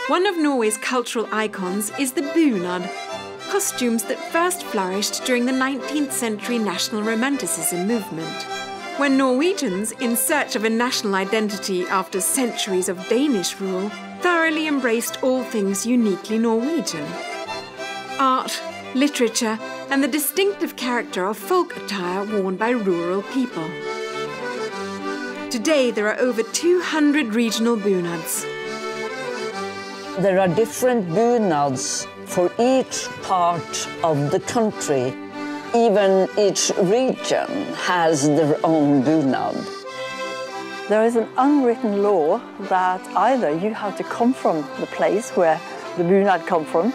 One of Norway's cultural icons is the bunad, costumes that first flourished during the 19th century national romanticism movement, when Norwegians, in search of a national identity after centuries of Danish rule, thoroughly embraced all things uniquely Norwegian. Art, literature, and the distinctive character of folk attire worn by rural people. Today there are over 200 regional bunads. There are different bunads for each part of the country. Even each region has their own bunad. There is an unwritten law that either you have to come from the place where the bunad come from,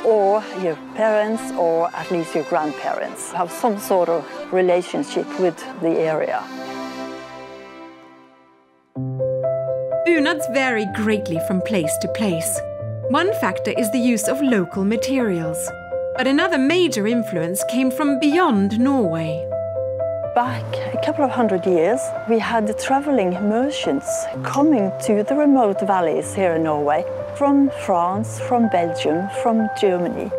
or your parents or at least your grandparents have some sort of relationship with the area. Bunads vary greatly from place to place. One factor is the use of local materials. But another major influence came from beyond Norway. Back a couple of hundred years, we had the traveling merchants coming to the remote valleys here in Norway, from France, from Belgium, from Germany.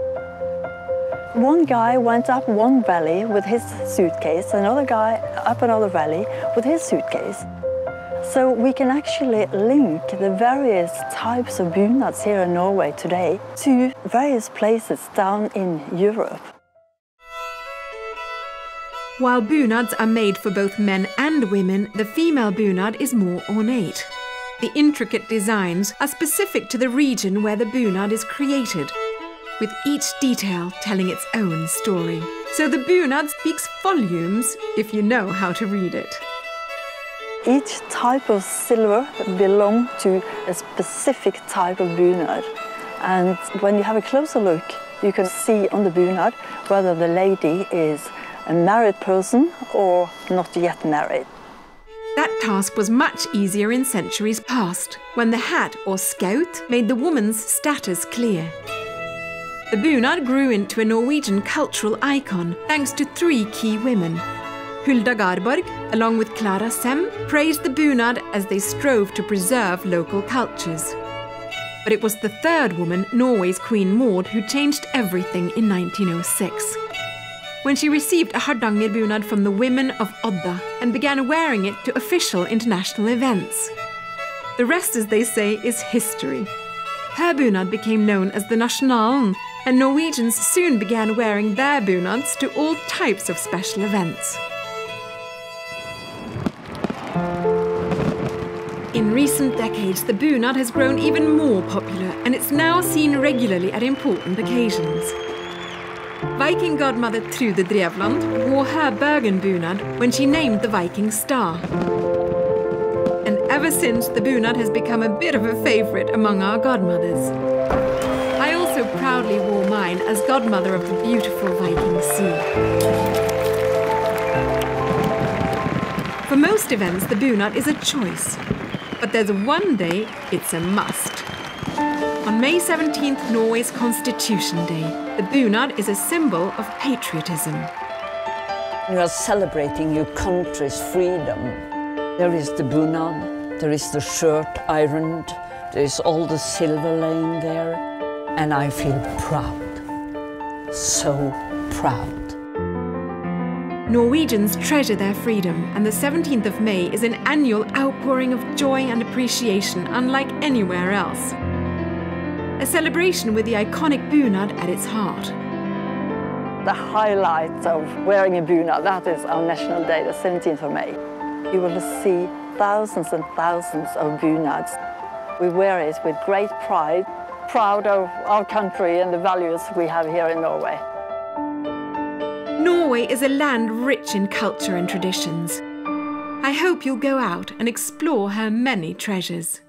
One guy went up one valley with his suitcase, another guy up another valley with his suitcase. So we can actually link the various types of bunads here in Norway today to various places down in Europe. While bunads are made for both men and women, the female bunad is more ornate. The intricate designs are specific to the region where the bunad is created, with each detail telling its own story. So the bunad speaks volumes if you know how to read it. Each type of silver belongs to a specific type of bunad. And when you have a closer look, you can see on the bunad whether the lady is a married person or not yet married. That task was much easier in centuries past, when the hat or scout made the woman's status clear. The bunad grew into a Norwegian cultural icon thanks to three key women. Hulda Garborg, along with Clara Sem, praised the bunad as they strove to preserve local cultures. But it was the third woman, Norway's Queen Maud, who changed everything in 1906. When she received a Hardanger bunad from the women of Odda and began wearing it to official international events. The rest, as they say, is history. Her bunad became known as the Nasjonalen, and Norwegians soon began wearing their bunads to all types of special events. In recent decades, the bunad has grown even more popular, and it's now seen regularly at important occasions. Viking godmother Trude Drevland wore her Bergen bunad when she named the Viking star. And ever since, the bunad has become a bit of a favourite among our godmothers. I also proudly wore mine as godmother of the beautiful Viking Sea. For most events, the bunad is a choice. But there's one day it's a must. On May 17th, Norway's Constitution Day, the bunad is a symbol of patriotism. You are celebrating your country's freedom. There is the bunad, there is the shirt ironed, there is all the silver laying there, and I feel proud, so proud. Norwegians treasure their freedom, and the 17th of May is an annual outpouring of joy and appreciation unlike anywhere else. A celebration with the iconic bunad at its heart. The highlight of wearing a bunad, that is our national day, the 17th of May. You will see thousands and thousands of bunads. We wear it with great pride, proud of our country and the values we have here in Norway. Norway is a land rich in culture and traditions. I hope you'll go out and explore her many treasures.